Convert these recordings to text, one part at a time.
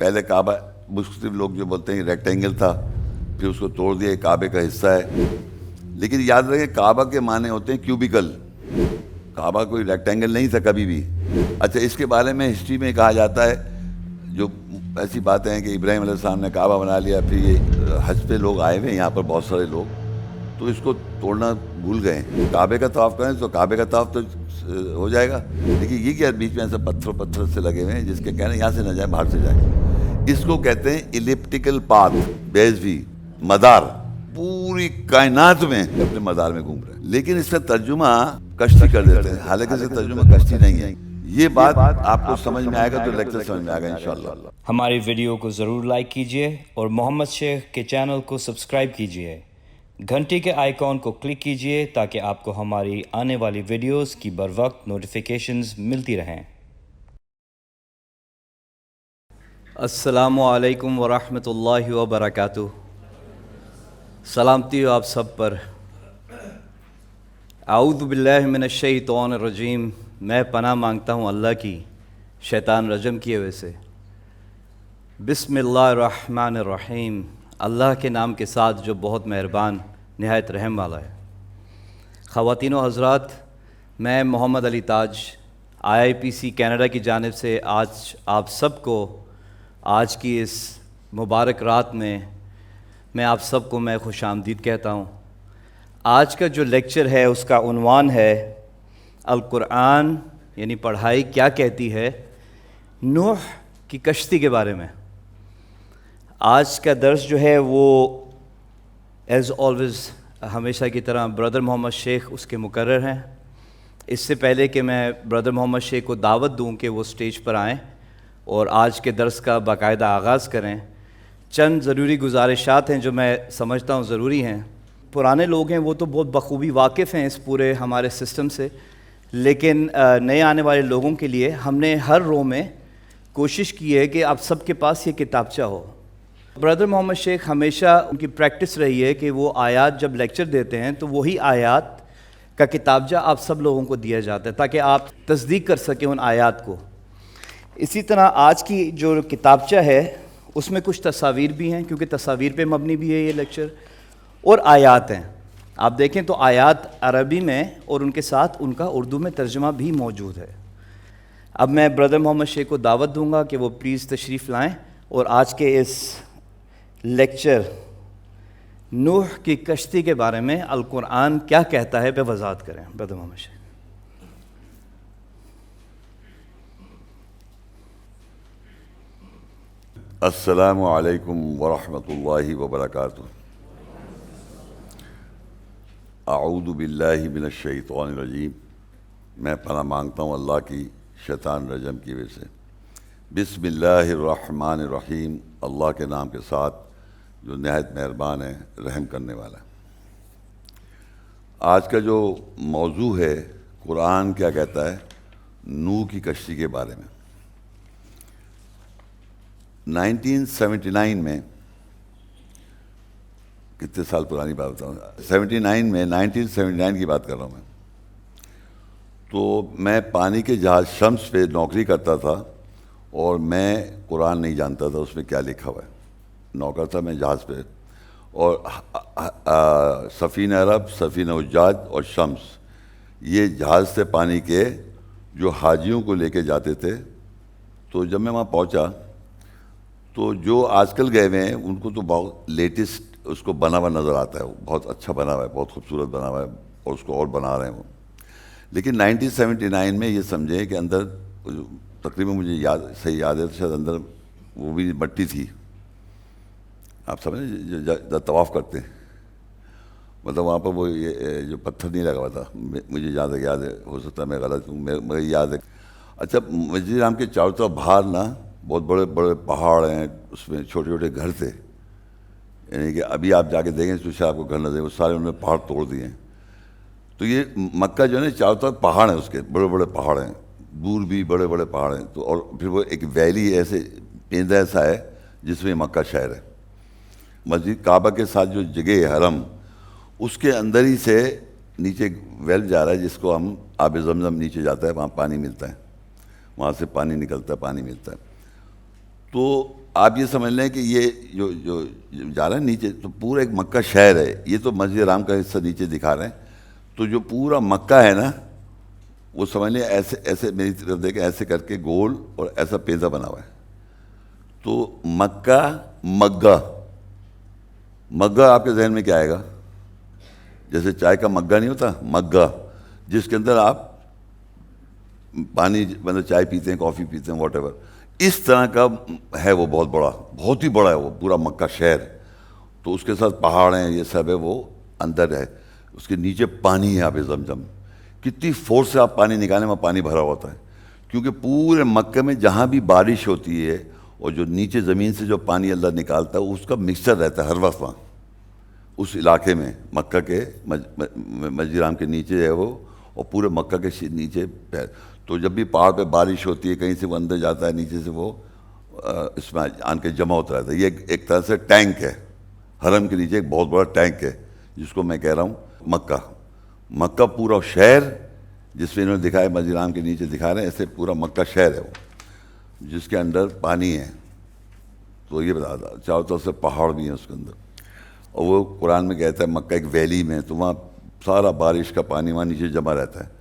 پہلے کعبہ مختلف لوگ جو بولتے ہیں ریکٹینگل تھا، پھر اس کو توڑ دیا، کعبے کا حصہ ہے. لیکن یاد رکھیں کعبہ کے معنی ہوتے ہیں کیوبیکل. کعبہ کوئی ریکٹینگل نہیں تھا کبھی بھی. اچھا، اس کے بارے میں ہسٹری میں کہا جاتا ہے، جو ایسی باتیں ہیں کہ ابراہیم علیہ السلام نے کعبہ بنا لیا، پھر یہ حج پہ لوگ آئے ہوئے ہیں یہاں پر بہت سارے لوگ، تو اس کو توڑنا بھول گئے. کعبے کا طواف کریں تو کعبے کا طواف تو ہو جائے گا. دیکھیے یہ کیا بیچ میں ایسے پتھر سے لگے ہوئے ہیں جس کے کہنے ہیں یہاں سے نہ جائیں باہر سے جائیں. اس کو کہتے ہیں ایلپٹیکل پاتھ، بیضوی مدار. پوری کائنات میں اپنے مدار میں گھوم رہے ہیں، لیکن اس کا ترجمہ کشتی کر دیتے ہیں، حالانکہ اس کا ترجمہ کشتی نہیں ہے. یہ بات آپ کو سمجھ میں آئے گا تو لیکچر سمجھ میں آئے گا انشاءاللہ. ہماری ویڈیو کو ضرور لائک کیجیے اور محمد شیخ کے چینل کو سبسکرائب کیجیے. گھنٹی کے آئیکن کو کلک کیجیے تاکہ آپ کو ہماری آنے والی ویڈیوز کی بروقت نوٹیفیکیشنز ملتی رہیں. السلام علیکم ورحمۃ اللہ وبرکاتہ. سلامتی ہو آپ سب پر. اعوذ باللہ من الشیطان الرجیم. میں پناہ مانگتا ہوں اللہ کی شیطان رجم کیے ہوئے سے. بسم اللہ الرحمن الرحیم. اللہ کے نام کے ساتھ جو بہت مہربان نہایت رحم والا ہے. خواتین و حضرات، میں محمد علی تاج IIPC کینیڈا کی جانب سے آج آپ سب کو آج کی اس مبارک رات میں آپ سب کو میں خوش آمدید کہتا ہوں. آج کا جو لیکچر ہے اس کا عنوان ہے القرآن یعنی پڑھائی کیا کہتی ہے، نوح کی کشتی کے بارے میں. آج کا درس جو ہے وہ ایز آلویز ہمیشہ کی طرح برادر محمد شیخ اس کے مقرر ہیں. اس سے پہلے کہ میں برادر محمد شیخ کو دعوت دوں کہ وہ سٹیج پر آئیں اور آج کے درس کا باقاعدہ آغاز کریں، چند ضروری گزارشات ہیں جو میں سمجھتا ہوں ضروری ہیں. پرانے لوگ ہیں وہ تو بہت بخوبی واقف ہیں اس پورے ہمارے سسٹم سے، لیکن نئے آنے والے لوگوں کے لیے ہم نے ہر رو میں کوشش کی ہے کہ آپ سب کے پاس یہ کتابچہ ہو. برادر محمد شیخ ہمیشہ ان کی پریکٹس رہی ہے کہ وہ آیات جب لیکچر دیتے ہیں تو وہی آیات کا کتابچہ آپ سب لوگوں کو دیا جاتا ہے تاکہ آپ تصدیق کر سکیں ان آیات کو. اسی طرح آج کی جو کتابچہ ہے اس میں کچھ تصاویر بھی ہیں کیونکہ تصاویر پہ مبنی بھی ہے یہ لیکچر، اور آیات ہیں. آپ دیکھیں تو آیات عربی میں اور ان کے ساتھ ان کا اردو میں ترجمہ بھی موجود ہے. اب میں برادر محمد شیخ کو دعوت دوں گا کہ وہ پلیز تشریف لائیں اور آج کے اس لیکچر نوح کی کشتی کے بارے میں القرآن کیا کہتا ہے پہ وضاحت کریں. برادر محمد شیخ. السلام علیکم ورحمۃ اللہ وبرکاتہ. اعوذ باللہ من الشیطان الرجیم. میں پناہ مانگتا ہوں اللہ کی شیطان رجم کی وجہ سے. بسم اللہ الرحمن الرحیم. اللہ کے نام کے ساتھ جو نہایت مہربان ہے، رحم کرنے والا ہے. آج کا جو موضوع ہے قرآن کیا کہتا ہے نوح کی کشتی کے بارے میں. 1979 میں، کتنے سال پرانی بات بتاؤں، 1979 کی بات کر رہا ہوں میں. تو میں پانی کے جہاز شمس پہ نوکری کرتا تھا اور میں قرآن نہیں جانتا تھا اس میں کیا لکھا ہوا ہے. نوکر تھا میں جہاز پہ، اور سفینہ عرب، سفینہ حجاج اور شمس یہ جہاز تھے پانی کے جو حاجیوں کو لے کے جاتے تھے. تو جب میں وہاں پہنچا تو جو آج کل گئے ہوئے ہیں ان کو تو بہت لیٹسٹ اس کو بنا ہوا نظر آتا ہے، وہ بہت اچھا بنا ہوا ہے، بہت خوبصورت بنا ہوا ہے، اور اس کو اور بنا رہے ہیں وہ. لیکن 1979 میں یہ سمجھیں کہ اندر تقریباً مجھے صحیح یاد ہے تو شاید اندر وہ بھی مٹی تھی. آپ سمجھیں جو طواف کرتے ہیں، مطلب وہاں پر وہ جو پتھر نہیں لگا ہوا تھا. مجھے یاد ہے، ہو سکتا ہے میں غلط ہوں، مجھے یاد ہے. اچھا، مسجد حرام کے چاروں طرف باہر نا بہت بڑے بڑے پہاڑ ہیں، اس میں چھوٹے چھوٹے گھر تھے. یعنی کہ ابھی آپ جا کے دیکھیں تو شاید آپ کو گھر نظر، وہ سارے انہوں نے پہاڑ توڑ دیے ہیں. تو یہ مکہ جو ہے نا چاروں طرف پہاڑ ہیں، اس کے بڑے بڑے پہاڑ ہیں، دور بھی بڑے بڑے پہاڑ ہیں. تو اور پھر وہ ایک ویلی ایسے پیندہ ایسا ہے جس میں مکہ شہر ہے. مسجد کعبہ کے ساتھ جو جگہ ہے حرم، اس کے اندر ہی سے نیچے ویل جا رہا ہے جس کو ہم آب زمزم نیچے جاتا ہے، وہاں پانی ملتا ہے، وہاں سے پانی نکلتا ہے، پانی ملتا ہے. تو آپ یہ سمجھ لیں کہ یہ جو جو جا رہا ہے نیچے تو پورا ایک مکہ شہر ہے، یہ تو مسجد حرام کا حصہ نیچے دکھا رہے ہیں، تو جو پورا مکہ ہے نا وہ سمجھ لیں ایسے ایسے میری طرف دیکھیں ایسے کر کے گول اور ایسا پیزا بنا ہوا ہے. تو مکہ مگہ، مگہ آپ کے ذہن میں کیا آئے گا؟ جیسے چائے کا مگہ نہیں ہوتا، مگہ جس کے اندر آپ پانی مطلب چائے پیتے ہیں، کافی پیتے ہیں، واٹ ایور، اس طرح کا ہے وہ، بہت بڑا، بہت ہی بڑا ہے وہ پورا مکہ شہر. تو اس کے ساتھ پہاڑ ہیں، یہ سب ہے، وہ اندر ہے، اس کے نیچے پانی ہے. آپ زمزم کتنی فورس سے آپ پانی نکالیں وہاں پانی بھرا ہوتا ہے، کیونکہ پورے مکہ میں جہاں بھی بارش ہوتی ہے اور جو نیچے زمین سے جو پانی اللہ نکالتا ہے اس کا مکسچر رہتا ہے ہر وقت وہاں اس علاقے میں. مکہ کے مسجد حرام کے نیچے ہے وہ، اور پورے مکہ کے نیچے تو جب بھی پہاڑ پہ بارش ہوتی ہے کہیں سے وہ اندر جاتا ہے، نیچے سے وہ اس میں آن کے جمع ہوتا رہتا ہے. یہ ایک طرح سے ٹینک ہے، حرم کے نیچے ایک بہت بڑا ٹینک ہے جس کو میں کہہ رہا ہوں مکہ. مکہ پورا شہر جس میں انہوں نے دکھایا مسجد حرام کے نیچے دکھا رہے ہیں، ایسے پورا مکہ شہر ہے وہ جس کے اندر پانی ہے. تو یہ بتا تھا چاروں طرف سے پہاڑ بھی ہیں اس کے اندر، اور وہ قرآن میں کہتا ہے مکہ ایک ویلی میں، تو وہاں سارا بارش کا پانی وہاں نیچے جمع رہتا ہے،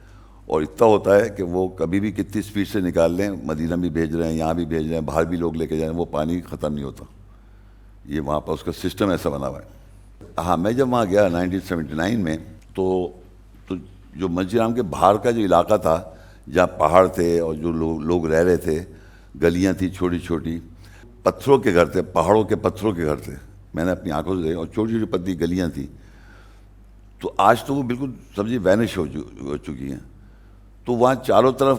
اور اتنا ہوتا ہے کہ وہ کبھی بھی کتنی سپیڈ سے نکال لیں، مدینہ بھی بھیج رہے ہیں، یہاں بھی بھیج رہے ہیں، باہر بھی لوگ لے کے جائیں، وہ پانی ختم نہیں ہوتا. یہ وہاں پر اس کا سسٹم ایسا بنا ہوا ہے. ہاں میں جب وہاں گیا 1979 میں تو جو مسجد حرام کے باہر کا جو علاقہ تھا جہاں پہاڑ تھے اور جو لوگ رہ رہے تھے، گلیاں تھیں چھوٹی چھوٹی، پتھروں کے گھر تھے، پہاڑوں کے پتھروں کے گھر تھے، میں نے اپنی آنکھوں سے دیکھا، اور چھوٹی چھوٹی پتلی گلیاں تھیں. تو آج تو وہ بالکل سمجھیے وینش ہو چکی ہیں. تو وہاں چاروں طرف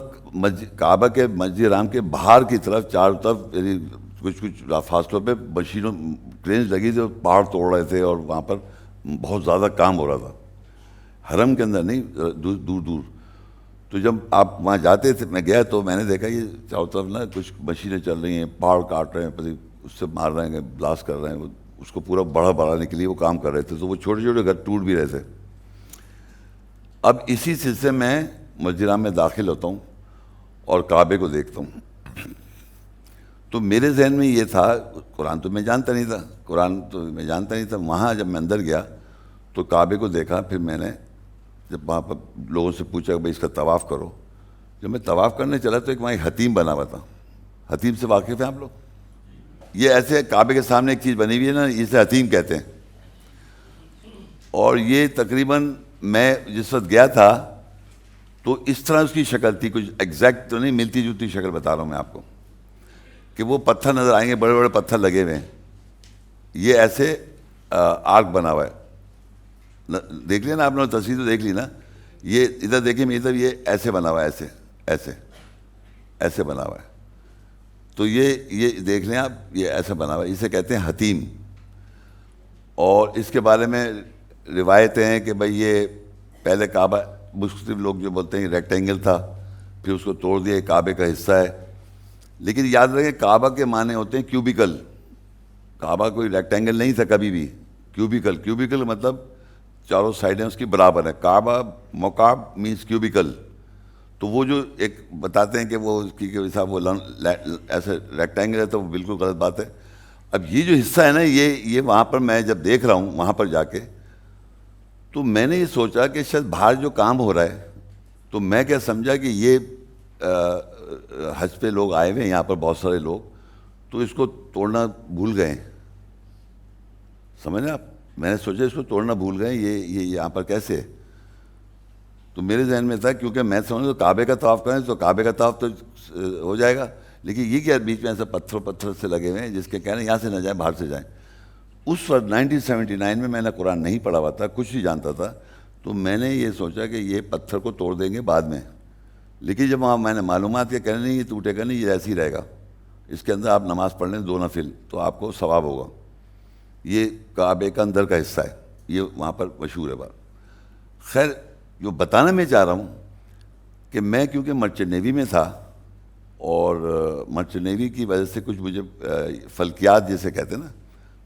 کعبہ کے مسجد حرام کے باہر کی طرف چاروں طرف یعنی کچھ فاصلوں پہ مشینوں کرینز لگی تھی، پہاڑ توڑ رہے تھے، اور وہاں پر بہت زیادہ کام ہو رہا تھا. حرم کے اندر نہیں، دور دور. تو جب آپ وہاں جاتے تھے، میں گیا تو میں نے دیکھا یہ چاروں طرف نا کچھ مشینیں چل رہی ہیں، پہاڑ کاٹ رہے ہیں، اس سے مار رہے ہیں، بلاسٹ کر رہے ہیں، اس کو پورا بڑھانے کے لیے وہ کام کر رہے تھے. تو وہ چھوٹے چھوٹے گھر ٹوٹ بھی رہے تھے. اب اسی سلسلے میں مسجد حرام میں داخل ہوتا ہوں اور کعبے کو دیکھتا ہوں. تو میرے ذہن میں یہ تھا، قرآن تو میں جانتا نہیں تھا، وہاں جب میں اندر گیا تو کعبے کو دیکھا. پھر میں نے جب وہاں پر لوگوں سے پوچھا کہ بھائی اس کا طواف کرو، جب میں طواف کرنے چلا تو وہاں ایک حتیم بنا ہوا تھا. حتیم سے واقف ہیں آپ لوگ؟ یہ ایسے کعبے کے سامنے ایک چیز بنی ہوئی ہے نا، اسے حتیم کہتے ہیں. اور یہ تقریباً میں جس وقت گیا تھا تو اس طرح اس کی شکل تھی، کچھ ایگزیکٹ تو نہیں، ملتی جلتی شکل بتا رہا ہوں میں آپ کو، کہ وہ پتھر نظر آئیں گے، بڑے بڑے پتھر لگے ہوئے ہیں، یہ ایسے آرک بنا ہوا ہے. دیکھ لیا نا آپ نے تصویر تو دیکھ لی نا، یہ ادھر دیکھیں میں ادھر، یہ ایسے بنا ہوا ہے، ایسے بنا ہوا ہے. تو یہ دیکھ لیں آپ، یہ ایسا بنا ہوا ہے، اسے کہتے ہیں حتیم. اور اس کے بارے میں روایتیں ہیں کہ بھئی یہ پہلے کعبہ، مختلف لوگ جو بولتے ہیں ریکٹینگل تھا، پھر اس کو توڑ دیا، کعبے کا حصہ ہے. لیکن یاد رکھیں کعبہ کے معنی ہوتے ہیں کیوبیکل. کعبہ کوئی ریکٹینگل نہیں تھا کبھی بھی، کیوبیکل مطلب چاروں سائڈیں اس کی برابر ہیں. کعبہ مکعب مینس کیوبیکل. تو وہ جو ایک بتاتے ہیں کہ وہ صاحب وہ ایسے ریکٹینگل ہے، تو وہ بالکل غلط بات ہے. اب یہ جو حصہ ہے نا، یہ وہاں پر میں جب دیکھ رہا ہوں وہاں پر جا کے، تو میں نے یہ سوچا کہ شاید باہر جو کام ہو رہا ہے، تو میں کیا سمجھا کہ یہ حج پہ لوگ آئے ہوئے ہیں یہاں پر بہت سارے لوگ، تو اس کو توڑنا بھول گئے. سمجھیں آپ، میں نے سوچا اس کو توڑنا بھول گئے، یہ یہاں پر کیسے. تو میرے ذہن میں تھا کیونکہ میں سمجھا تو کعبے کا طواف کریں تو کعبے کا طواف تو ہو جائے گا، لیکن یہ کیا بیچ میں ایسے پتھر سے لگے ہوئے ہیں جس کے کہنے یہاں سے نہ جائیں، باہر سے جائیں. اس وقت 1979 میں نے قرآن نہیں پڑھا ہوا تھا، کچھ نہیں جانتا تھا. تو میں نے یہ سوچا کہ یہ پتھر کو توڑ دیں گے بعد میں. لیکن جب وہاں میں نے معلومات کیا، کہنے نہیں یہ ٹوٹے گا نہیں، یہ ایسے ہی رہے گا، اس کے اندر آپ نماز پڑھ لیں 2 نفل تو آپ کو ثواب ہوگا. یہ کعبے کا اندر کا حصہ ہے، یہ وہاں پر مشہور ہے بات. خیر جو بتانا میں چاہ رہا ہوں کہ میں کیونکہ مرچنٹ نیوی میں تھا، اور مرچنٹ نیوی کی وجہ سے کچھ مجھے فلکیات جیسے کہتے ہیں نا،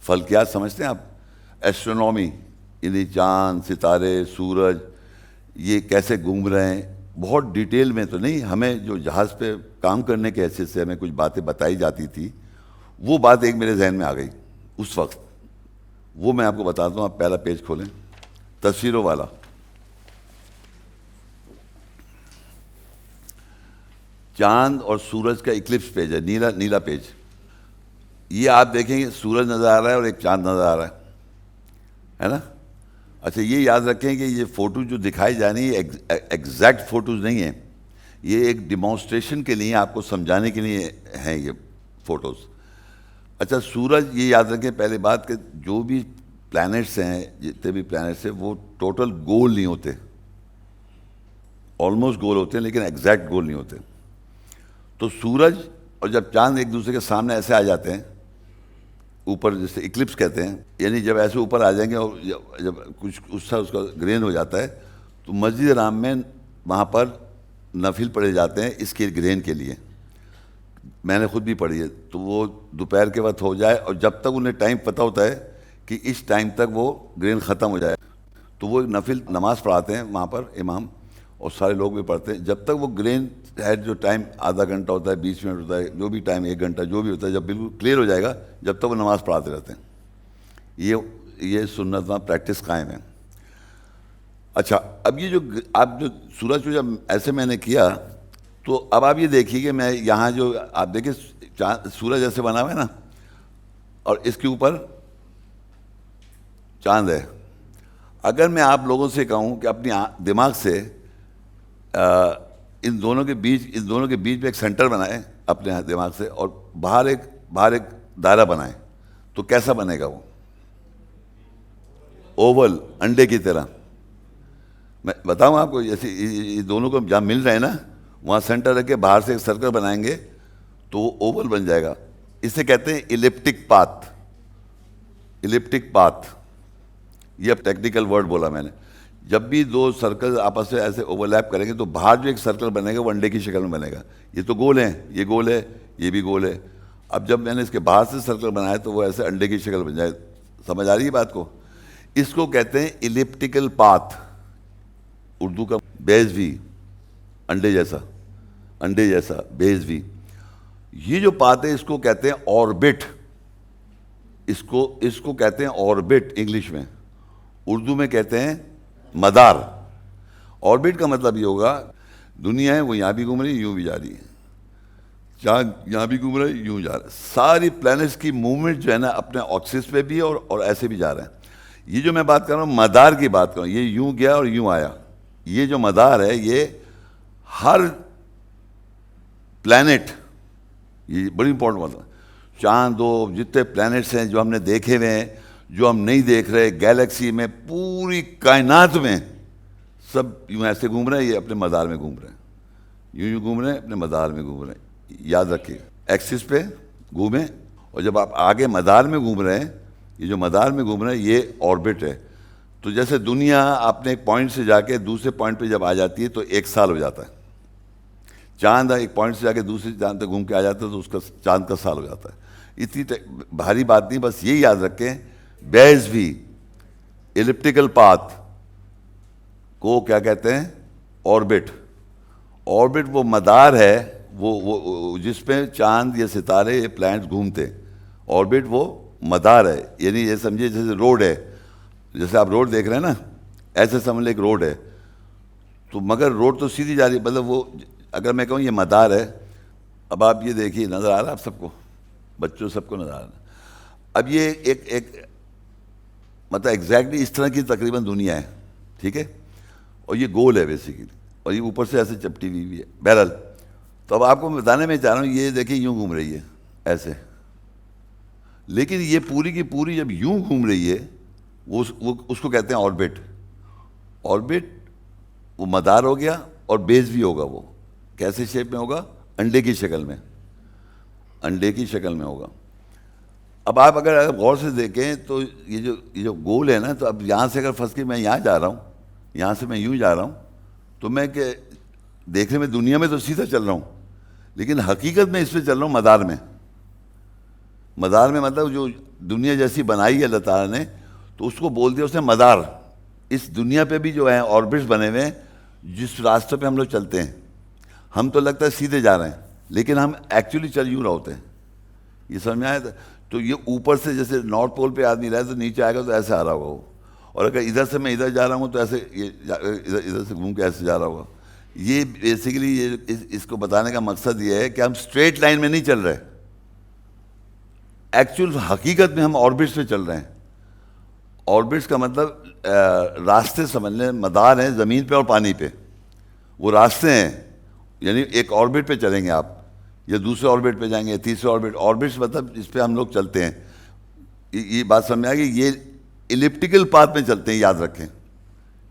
فلکیات سمجھتے ہیں آپ، ایسٹرونومی یعنی چاند، ستارے، سورج یہ کیسے گھوم رہے ہیں، بہت ڈیٹیل میں تو نہیں، ہمیں جو جہاز پہ کام کرنے کے حیثیت سے ہمیں کچھ باتیں بتائی جاتی تھی وہ بات ایک میرے ذہن میں آ گئی اس وقت، وہ میں آپ کو بتاتا ہوں. آپ پہلا پیج کھولیں، تصویروں والا. چاند اور سورج کا اکلپس پیج ہے، نیلا نیلا پیج. یہ آپ دیکھیں گے سورج نظر آ رہا ہے اور ایک چاند نظر آ رہا ہے نا. اچھا یہ یاد رکھیں کہ یہ فوٹو جو دکھائی جانی ہے ایگزیکٹ فوٹوز نہیں ہیں، یہ ایک ڈیمانسٹریشن کے لیے، آپ کو سمجھانے کے لیے ہیں یہ فوٹوز. اچھا سورج، یہ یاد رکھیں پہلے بات کہ جو بھی پلانٹس ہیں، جتنے بھی پلانٹس ہیں، وہ ٹوٹل گول نہیں ہوتے، آلموسٹ گول ہوتے ہیں لیکن ایگزیکٹ گول نہیں ہوتے. تو سورج اور جب چاند ایک دوسرے کے سامنے ایسے آ جاتے ہیں اوپر، جیسے اکلپس کہتے ہیں، یعنی جب ایسے اوپر آ جائیں گے اور جب کچھ اس کا گرین ہو جاتا ہے، تو مسجد حرام میں وہاں پر نفل پڑھے جاتے ہیں اس کے گرین کے لیے. میں نے خود بھی پڑھی ہے. تو وہ دوپہر کے وقت ہو جائے اور جب تک انہیں ٹائم پتہ ہوتا ہے کہ اس ٹائم تک وہ گرین ختم ہو جائے، تو وہ نفل نماز پڑھاتے ہیں وہاں پر امام، اور سارے لوگ بھی پڑھتے ہیں. جب تک وہ گرین ہے، جو ٹائم آدھا گھنٹہ ہوتا ہے، 20 منٹ ہوتا ہے، جو بھی ٹائم 1 گھنٹہ جو بھی ہوتا ہے، جب بالکل کلیئر ہو جائے گا جب تک وہ نماز پڑھاتے رہتے ہیں. یہ سنت وہاں پریکٹس قائم ہے. اچھا اب یہ جو آپ جو سورج کو جب ایسے میں نے کیا، تو اب آپ یہ دیکھیے کہ میں یہاں جو آپ دیکھیں سورج ایسے بنا ہوا ہے نا، اور اس کے اوپر چاند ہے. اگر میں آپ لوگوں سے کہوں کہ اپنی دماغ سے ان دونوں کے بیچ میں ایک سینٹر بنائیں اپنے دماغ سے، اور باہر ایک دائرہ بنائیں، تو کیسا بنے گا وہ؟ اوول، انڈے کی طرح. میں بتاؤں آپ کو، جیسے یہ دونوں کو جہاں مل رہے ہیں نا، وہاں سینٹر رکھ کے باہر سے ایک سرکل بنائیں گے تو وہ اوول بن جائے گا. اسے کہتے ہیں ایلپٹک پاتھ. ایلپٹک پاتھ، یہ اب ٹیکنیکل ورڈ بولا میں نے. جب بھی 2 سرکل آپس میں ایسے اوور لیپ کریں گے تو باہر جو ایک سرکل بنے گا وہ انڈے کی شکل میں بنے گا. یہ تو گول ہیں، یہ گول ہے، یہ بھی گول ہے. اب جب میں نے اس کے باہر سے سرکل بنایا تو وہ ایسے انڈے کی شکل بن جائے. سمجھ آ رہی ہے بات کو؟ اس کو کہتے ہیں ایلپٹیکل پاتھ. اردو کا بیز بھی، انڈے جیسا بیز بھی. یہ جو پاتھ ہے اس کو کہتے ہیں آربٹ. اس کو کہتے ہیں آربٹ انگلش میں، اردو میں کہتے ہیں مدار. آربٹ کا مطلب یہ ہوگا دنیا ہے وہ یہاں بھی گھوم رہی ہے، یوں بھی جا رہی ہے. چاند یہاں بھی گھوم رہا ہے، یوں جا رہا ہے. ساری پلانٹس کی موومنٹ جو ہے نا اپنے ایکسس پہ بھی ہے اور ایسے بھی جا رہے ہیں. یہ جو میں بات کر رہا ہوں مدار کی بات کر رہا ہوں، یہ یوں گیا اور یوں آیا. یہ جو مدار ہے یہ ہر پلانٹ، یہ بڑی امپورٹنٹ بات ہے. چاند ہو، جتنے پلانٹس ہیں جو ہم نے دیکھے ہوئے ہیں، جو ہم نہیں دیکھ رہے، گیلیکسی میں، پوری کائنات میں، سب یوں ایسے گھوم رہے ہیں. یہ اپنے مدار میں گھوم رہے ہیں، یوں گھوم رہے ہیں، اپنے مدار میں گھوم رہے ہیں. یاد رکھیے ایکسس پہ گھومیں، اور جب آپ آگے مدار میں گھوم رہے ہیں، یہ جو مدار میں گھوم رہے ہیں یہ آربٹ ہے. تو جیسے دنیا اپنے ایک پوائنٹ سے جا کے دوسرے پوائنٹ پہ جب آ جاتی ہے تو 1 سال ہو جاتا ہے. چاند ایک پوائنٹ سے جا کے دوسرے چاند تک گھوم کے آ جاتا ہے تو اس کا چاند کا سال ہو جاتا ہے. اتنی بھاری بات نہیں، بس یہی یاد رکھیں. بیز بھی ایلپٹیکل پاتھ کو کیا کہتے ہیں؟ آربٹ. آربٹ وہ مدار ہے وہ جس پہ چاند یا ستارے یا پلانٹس گھومتے. آربٹ وہ مدار ہے. یعنی یہ سمجھیے جیسے روڈ ہے، جیسے آپ روڈ دیکھ رہے ہیں نا، ایسے سمجھ لیں ایک روڈ ہے. تو مگر روڈ تو سیدھی جا رہی ہے، مطلب وہ اگر میں کہوں یہ مدار ہے. اب آپ یہ دیکھیے، نظر آ رہا ہے آپ سب کو، بچوں سب کو نظر آ رہا ہے. اب یہ ایک مطلب ایگزیکٹلی اس طرح کی تقریباً دنیا ہے، ٹھیک ہے، اور یہ گول ہے بیسیکلی، اور یہ اوپر سے ایسے چپٹی ہوئی بھی ہے. بہرحال تو اب آپ کو بتانے میں چاہ رہا ہوں، یہ دیکھیں یوں گھوم رہی ہے ایسے، لیکن یہ پوری کی پوری جب یوں گھوم رہی ہے وہ اس کو کہتے ہیں آربٹ. آربٹ وہ مدار ہو گیا اور بیز بھی ہوگا. وہ کیسے شیپ میں ہوگا؟ انڈے کی شکل میں، انڈے کی شکل میں ہوگا. اب آپ اگر غور سے دیکھیں تو یہ جو گول ہے نا، تو اب یہاں سے اگر فرض کی میں یہاں جا رہا ہوں، یہاں سے میں یوں جا رہا ہوں، تو میں کہ دیکھنے میں دنیا میں تو سیدھا چل رہا ہوں، لیکن حقیقت میں اس پہ چل رہا ہوں مدار میں. مدار میں مطلب جو دنیا جیسی بنائی ہے اللہ تعالیٰ نے، تو اس کو بول دیا اس نے مدار. اس دنیا پہ بھی جو ہیں آربٹس بنے ہوئے ہیں، جس راستے پہ ہم لوگ چلتے ہیں. ہم تو لگتا ہے سیدھے جا رہے ہیں، لیکن ہم ایکچولی چل یوں رہے ہوتے ہیں. یہ سمجھ میں آیا تھا؟ تو یہ اوپر سے جیسے نارتھ پول پہ آدمی رہے تو نیچے آئے گا تو ایسے آ رہا ہوگا وہ، اور اگر ادھر سے میں ادھر جا رہا ہوں تو ایسے ادھر سے گھوم کے ایسے جا رہا ہوگا. یہ بیسیکلی یہ اس کو بتانے کا مقصد یہ ہے کہ ہم اسٹریٹ لائن میں نہیں چل رہے، ایکچوئل حقیقت میں ہم آربٹس پہ چل رہے ہیں. آربٹس کا مطلب راستے سمجھ لیں، مدار ہیں زمین پہ اور پانی پہ، وہ راستے ہیں. یعنی ایک آربٹ پہ چلیں گے آپ، یا دوسرے آربٹ پہ جائیں گے، تیسرے آربٹ. آربٹس مطلب جس پہ ہم لوگ چلتے ہیں. یہ بات سمجھ میں آ گئی؟ یہ الپٹیکل پاتھ میں چلتے ہیں، یاد رکھیں.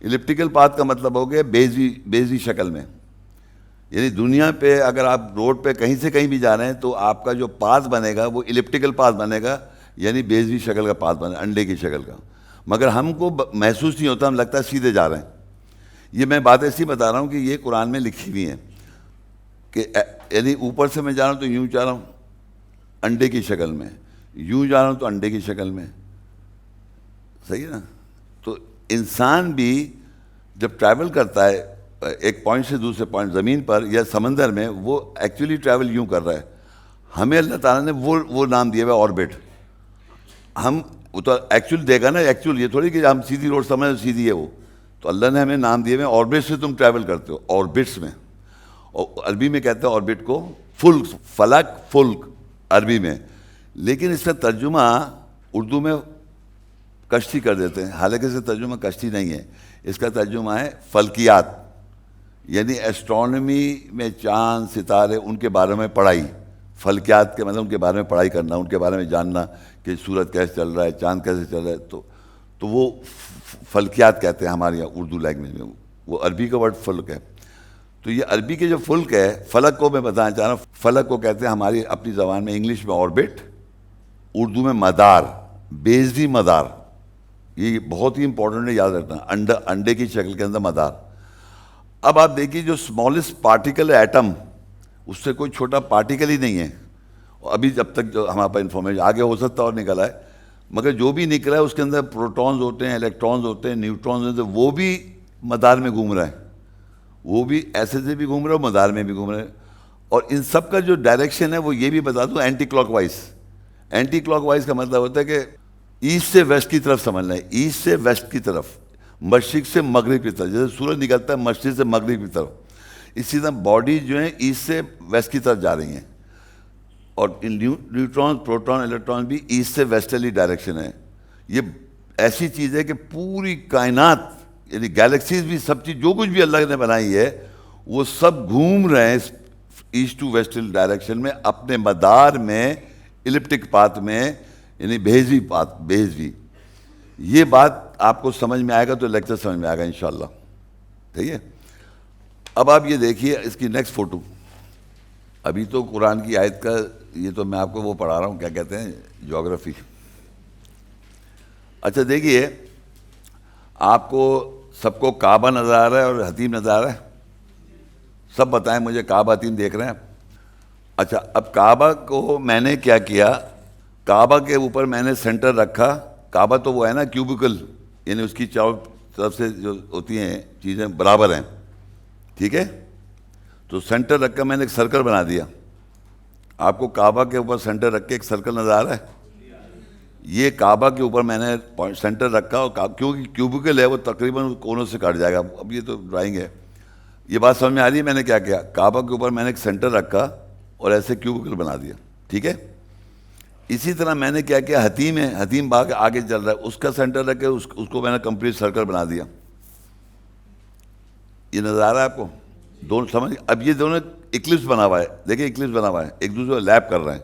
الپٹیکل پاتھ کا مطلب ہو گیا بیزی شکل میں. یعنی دنیا پہ اگر آپ روڈ پہ کہیں سے کہیں بھی جا رہے ہیں تو آپ کا جو پاتھ بنے گا وہ الپٹیکل پاتھ بنے گا، یعنی بیزی شکل کا پاتھ بنے گا، انڈے کی شکل کا. مگر ہم کو محسوس نہیں ہوتا، ہم لگتا ہے سیدھے جا رہے ہیں. یہ میں بات ایسی بتا رہا ہوں کہ یہ قرآن میں لکھی ہوئی ہیں کہ یعنی اوپر سے میں جا رہا ہوں تو یوں جا رہا ہوں انڈے کی شکل میں، یوں جا رہا ہوں تو انڈے کی شکل میں. صحیح ہے نا؟ تو انسان بھی جب ٹریول کرتا ہے ایک پوائنٹ سے دوسرے پوائنٹ زمین پر یا سمندر میں، وہ ایکچولی ٹریول یوں کر رہا ہے. ہمیں اللہ تعالیٰ نے وہ نام دیا ہوا ہے آربٹ. ہم وہ تو ایکچوئل دے گا نا، ایکچوئل یہ تھوڑی کہ ہم سیدھی روڈ سمجھ سیدھی ہے وہ. تو اللہ نے ہمیں نام دیے ہوئے آربٹ سے تم ٹریول کرتے ہو، آربٹس میں. اور عربی میں کہتے ہیں آربٹ کو فلک، فلک فلک عربی میں. لیکن اس کا ترجمہ اردو میں کشتی کر دیتے ہیں، حالانکہ اس کا ترجمہ کشتی نہیں ہے، اس کا ترجمہ ہے فلکیات. یعنی ایسٹرونومی میں چاند ستارے ان کے بارے میں پڑھائی. فلکیات کے مطلب ان کے بارے میں پڑھائی کرنا، ان کے بارے میں جاننا کہ سورج کیسے چل رہا ہے، چاند کیسے چل رہا ہے. تو وہ فلکیات کہتے ہیں ہمارے یہاں اردو لینگویج میں. وہ عربی کا ورڈ فلک ہے. تو یہ عربی کے جو فلک ہے، فلک کو میں بتانا چاہ رہا ہوں، فلک کو کہتے ہیں ہماری اپنی زبان میں انگلش میں آربٹ، اردو میں مدار، بیزی مدار. یہ بہت ہی امپورٹنٹ ہے، یاد رکھنا. انڈے کی شکل کے اندر مدار. اب آپ دیکھیے جو اسمالسٹ پارٹیکل ہے ایٹم، اس سے کوئی چھوٹا پارٹیکل ہی نہیں ہے. ابھی جب تک جو ہمارے پاس انفارمیشن آگے ہو سکتا اور نکلا ہے، مگر جو بھی نکلا ہے اس کے اندر پروٹونز ہوتے ہیں، الیکٹرانز ہوتے ہیں، نیوٹرونز ہوتے ہیں. وہ بھی مدار میں گھوم رہے ہیں، وہ بھی ایسے سے بھی گھوم رہے ہیں، مدار میں بھی گھوم رہے ہیں. اور ان سب کا جو ڈائریکشن ہے وہ یہ بھی بتا دوں، anticlockwise. Anticlockwise کا مطلب ہوتا ہے کہ ایسٹ سے ویسٹ کی طرف سمجھ لیں، ایسٹ سے ویسٹ کی طرف، مشرق سے مغرب کی طرف. جیسے سورج نکلتا ہے مشرق سے مغرب کی طرف، اسی طرح باڈی جو ہے ایسٹ سے ویسٹ کی طرف جا رہی ہیں. اور نیوٹرون، پروٹون، الیکٹران بھی ایسٹ سے ویسٹرلی ڈائریکشن ہے. یہ ایسی چیز ہے کہ پوری کائنات یعنی گیلیکسیز بھی، سب چیز جو کچھ بھی اللہ نے بنائی ہے وہ سب گھوم رہے ہیں ایسٹ ٹو ویسٹرل ڈائریکشن میں، اپنے مدار میں، الپٹک پاتھ میں، یعنی بیزوی پاتھ، بیزوی. یہ بات آپ کو سمجھ میں آئے گا تو لیکچر سمجھ میں آئے گا انشاءاللہ. ٹھیک ہے؟ اب آپ یہ دیکھیے اس کی نیکسٹ فوٹو. ابھی تو قرآن کی آیت کا یہ تو میں آپ کو وہ پڑھا رہا ہوں، کیا کہتے ہیں، جیوگرافی. اچھا دیکھیے، آپ کو سب کو کعبہ نظر آ رہا ہے اور حتیم نظر آ رہا ہے؟ سب بتائیں مجھے، کعبہ حتیم دیکھ رہے ہیں؟ اچھا، اب کعبہ کو میں نے کیا کیا، کعبہ کے اوپر میں نے سینٹر رکھا. کعبہ تو وہ ہے نا کیوبیکل، یعنی اس کی چاروں طرف سے جو ہوتی ہیں چیزیں برابر ہیں. ٹھیک ہے؟ تو سینٹر رکھ کر میں نے ایک سرکل بنا دیا. آپ کو کعبہ کے اوپر سینٹر رکھ کے ایک سرکل نظر آ رہا ہے؟ یہ کعبہ کے اوپر میں نے سینٹر رکھا، اور کیونکہ کیوبیکل ہے وہ تقریباً کونوں سے کٹ جائے گا. اب یہ تو ڈرائنگ ہے. یہ بات سمجھ میں آ رہی ہے؟ میں نے کیا کیا، کعبہ کے اوپر میں نے ایک سینٹر رکھا اور ایسے کیوبیکل بنا دیا. ٹھیک ہے؟ اسی طرح میں نے کیا کیا، حتیم ہے، حتیم باغ آگے چل رہا ہے، اس کا سینٹر رکھ کے اس کو میں نے کمپلیٹ سرکل بنا دیا. یہ نظر آ رہا ہے آپ کو؟ دونوں سمجھ. اب یہ دونوں اکلپس بنا ہوا ہے، دیکھیں اکلپس بنا ہوا ہے، ایک دوسرے پر لیپ کر رہے ہیں،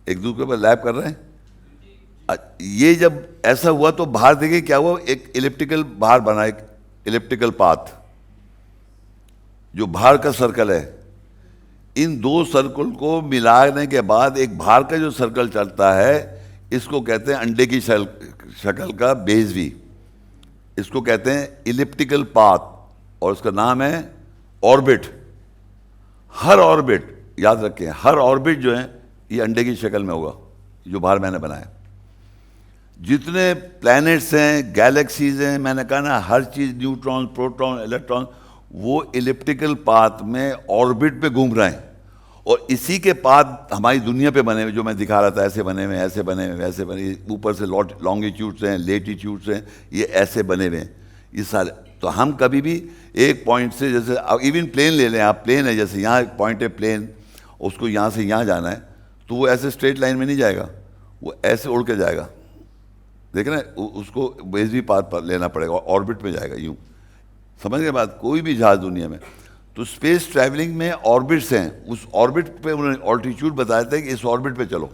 ایک دوسرے پر لیپ کر رہے ہیں. یہ جب ایسا ہوا تو باہر دیکھیں کیا ہوا، ایک الپٹیکل باہر بنا، ایک الپٹیکل پاتھ جو باہر کا سرکل ہے. ان دو سرکل کو ملانے کے بعد ایک باہر کا جو سرکل چلتا ہے، اس کو کہتے ہیں انڈے کی شکل کا بیزوی. اس کو کہتے ہیں الپٹیکل پاتھ، اور اس کا نام ہے آربٹ. ہر آربٹ، یاد رکھیں، ہر آربٹ جو ہے یہ انڈے کی شکل میں ہوگا جو باہر میں نے بنایا. جتنے پلانٹس ہیں، گیلیکسیز ہیں، میں نے کہا نا ہر چیز، نیوٹرون، پروٹون، الیکٹران، وہ الپٹیکل پاتھ میں آربٹ پہ گھوم رہے ہیں. اور اسی کے بعد ہماری دنیا پہ بنے ہوئے جو میں دکھا رہا تھا، ایسے بنے ہوئے، ایسے بنے ہوئے، ویسے بنے، اوپر سے لانگیٹیوڈس ہیں، لیٹیٹیوڈس ہیں، یہ ایسے بنے ہوئے ہیں یہ سارے. تو ہم کبھی بھی ایک پوائنٹ سے، جیسے ایون پلین لے لیں آپ، پلین ہے جیسے یہاں ایک پوائنٹ ہے پلین، اس کو یہاں سے یہاں جانا ہے تو وہ ایسے اسٹریٹ لائن میں نہیں جائے گا، وہ ایسے اڑ کے جائے گا. دیکھیں نا، اس کو بیزوی پاتھ پر لینا پڑے گا، آربٹ میں جائے گا یوں. سمجھ گئے بات؟ کوئی بھی جہاز دنیا میں. تو اسپیس ٹریولنگ میں آربٹس ہیں، اس آربٹ پہ انہوں نے آلٹیچیوڈ بتایا تھا کہ اس آربٹ پہ چلو.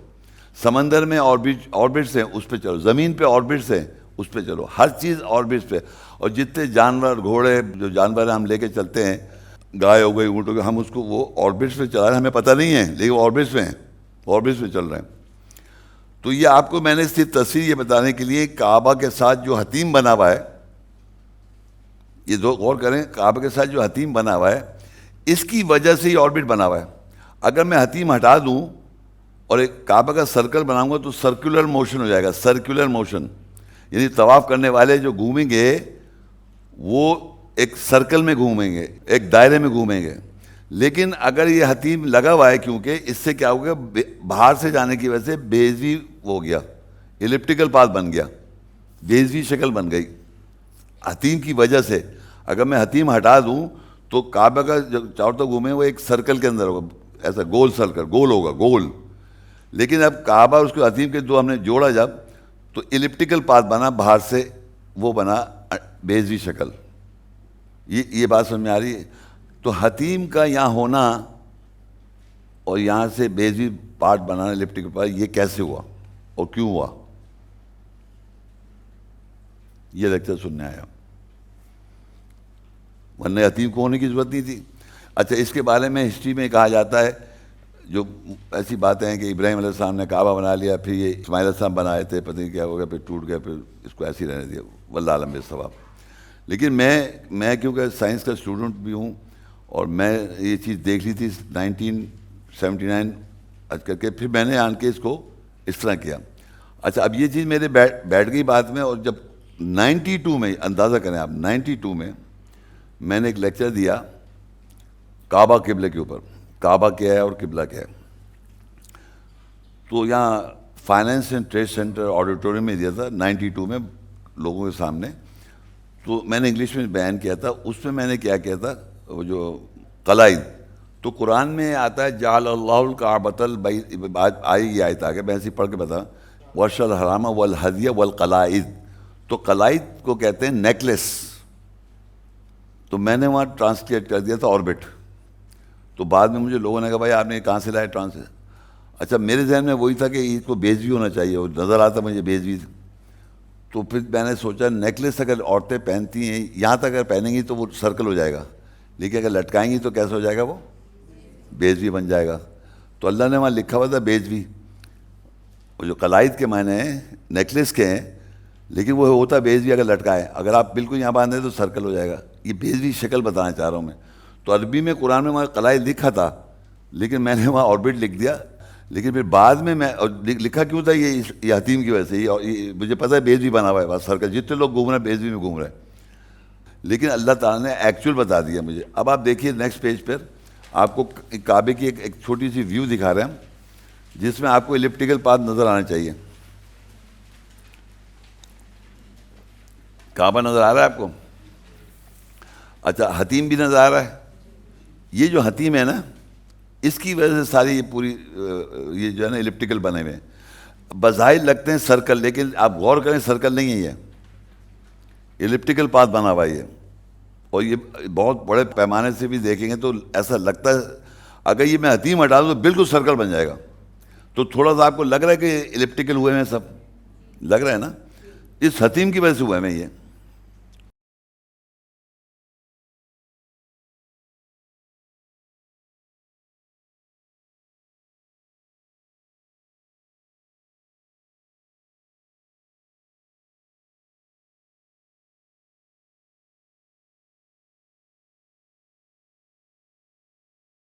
سمندر میں آربٹس ہیں، اس پہ چلو. زمین پہ آربٹس ہیں، اس پہ چلو. ہر چیز آربٹس پہ. اور جتنے جانور، گھوڑے، جو جانور ہم لے کے چلتے ہیں، گائے ہو گئی، اونٹ ہو گئی، ہم اس کو وہ آربٹس پہ چلا رہے ہیں، ہمیں پتہ نہیں ہے لیکن وہ آربٹس پہ ہیں، آربٹس پہ چل رہے ہیں. تو یہ آپ کو میں نے صرف تصویر یہ بتانے کے لیے، کعبہ کے ساتھ جو حتیم بنا ہوا ہے، یہ دو غور کریں، کعبہ کے ساتھ جو حتیم بنا ہوا ہے، اس کی وجہ سے یہ آربٹ بنا ہوا ہے. اگر میں حتیم ہٹا دوں اور ایک کعبہ کا سرکل بناؤں گا تو سرکولر موشن ہو جائے گا. سرکولر موشن یعنی طواف کرنے والے جو گھومیں گے وہ ایک سرکل میں گھومیں گے، ایک دائرے میں گھومیں گے. لیکن اگر یہ حتیم لگا ہوا ہے، کیونکہ اس سے کیا ہو گیا، باہر سے جانے کی وجہ سے بیزوی ہو گیا، ایلپٹیکل پاتھ بن گیا، بیزوی شکل بن گئی حتیم کی وجہ سے. اگر میں حتیم ہٹا دوں تو کعبہ کا جو چاروں طرف گھومے وہ ایک سرکل کے اندر ہوگا، ایسا گول سرکل، گول ہوگا، گول. لیکن اب کعبہ اس کو حتیم کے دو ہم نے جوڑا جب، تو ایلپٹیکل پاتھ بنا، باہر سے وہ بنا بیزوی شکل. یہ بات سمجھ میں آ رہی ہے؟ تو حتیم کا یہاں ہونا اور یہاں سے بیزوی پارٹ بنانا، ایلپٹیکل پارٹ، یہ کیسے ہوا اور کیوں ہوا، یہ لیکچر سننے آیا. ورنہ حتیم کو ہونے کی ضرورت نہیں تھی. اچھا، اس کے بارے میں ہسٹری میں کہا جاتا ہے، جو ایسی باتیں ہیں کہ ابراہیم علیہ السلام نے کعبہ بنا لیا، پھر یہ اسماعیل علیہ السلام بنائے تھے، پتہ نہیں کیا ہو گیا، پھر ٹوٹ گیا، پھر اس کو ایسے ہی رہنے دیا. واللہ عالم بالصواب. لیکن میں کیونکہ سائنس کا اسٹوڈنٹ بھی ہوں، اور میں یہ چیز دیکھ لی تھی 1979 کر کے، پھر میں نے آن کے اس کو اس طرح کیا. اچھا، اب یہ چیز میرے بیٹھ گئی بات میں. اور جب 92 میں، اندازہ کریں آپ، 92 میں میں نے ایک لیکچر دیا کعبہ قبلے کے اوپر، کعبہ کیا ہے اور قبلہ کیا ہے. تو یہاں finance and trade centre auditorium میں دیا تھا 92 میں لوگوں کے سامنے. تو میں نے انگلش میں بیان کیا تھا. اس میں میں نے کیا کیا تھا، وہ جو قلائد، تو قرآن میں آتا ہے جعل اللہ الکعبۃ البیت، آئی یہ آیت آگے، میں ایسے پڑھ کے بتا، والشہر الحرام والہدی والقلائد. تو قلائد کو کہتے ہیں نیکلس. تو میں نے وہاں ٹرانسلیٹ کر دیا تھا آربٹ. تو بعد میں مجھے لوگوں نے کہا بھائی آپ نے کہاں سے لایا ٹرانسلیٹ. اچھا، میرے ذہن میں وہی تھا کہ اس کو بیزوی ہونا چاہیے، وہ نظر آتا مجھے بیزوی. تو پھر میں نے سوچا نیکلس اگر عورتیں پہنتی ہیں یہاں تک اگر پہنیں گی تو وہ سرکل ہو جائے گا، لیکن اگر لٹکائیں گی تو کیسا ہو جائے گا، وہ بیزوی بن جائے گا. تو اللہ نے وہاں لکھا ہوا تھا بیزوی. وہ جو قلائد کے معنی ہیں نیکلس کے ہیں، لیکن وہ ہوتا بیزوی اگر لٹکائے. اگر آپ بالکل یہاں باندھیں تو سرکل ہو جائے گا. یہ بیزوی شکل بتانا چاہ رہا ہوں میں. تو عربی میں قرآن میں وہاں قلائد لکھا تھا، لیکن میں نے وہاں آربٹ لکھ دیا. لیکن پھر بعد میں لکھا کیوں تھا، یہ حتیم کی وجہ سے. یہ مجھے پتہ ہے بیزوی بنا ہوا ہے بس سرکل، جتنے لوگ گھوم رہے ہیں بیزوی میں گھوم رہے ہیں. لیکن اللہ تعالیٰ نے ایکچوئل بتا دیا مجھے. اب آپ دیکھیے نیکسٹ پیج پر آپ کو کعبے کی ایک چھوٹی سی ویو دکھا رہے ہیں ہم، جس میں آپ کو ایلپٹیکل پاتھ نظر آنا چاہیے. کعبہ نظر آ رہا ہے آپ کو؟ اچھا، حتیم بھی نظر آ رہا ہے. یہ جو حتیم ہے نا، اس کی وجہ سے ساری یہ پوری یہ جو ہے نا ایلپٹیکل بنے ہوئے ہیں. بظاہر لگتے ہیں سرکل، لیکن آپ غور کریں سرکل نہیں ہے، یہ ایلپٹیکل پاتھ بنا ہوا ہے یہ. اور یہ بہت بڑے پیمانے سے بھی دیکھیں گے تو ایسا لگتا ہے اگر یہ میں حتیم ہٹا دوں تو بالکل سرکل بن جائے گا. تو تھوڑا سا آپ کو لگ رہا ہے کہ ایلپٹیکل ہوئے ہیں، سب لگ رہا ہے نا، اس حتیم کی وجہ سے ہوئے ہیں یہ.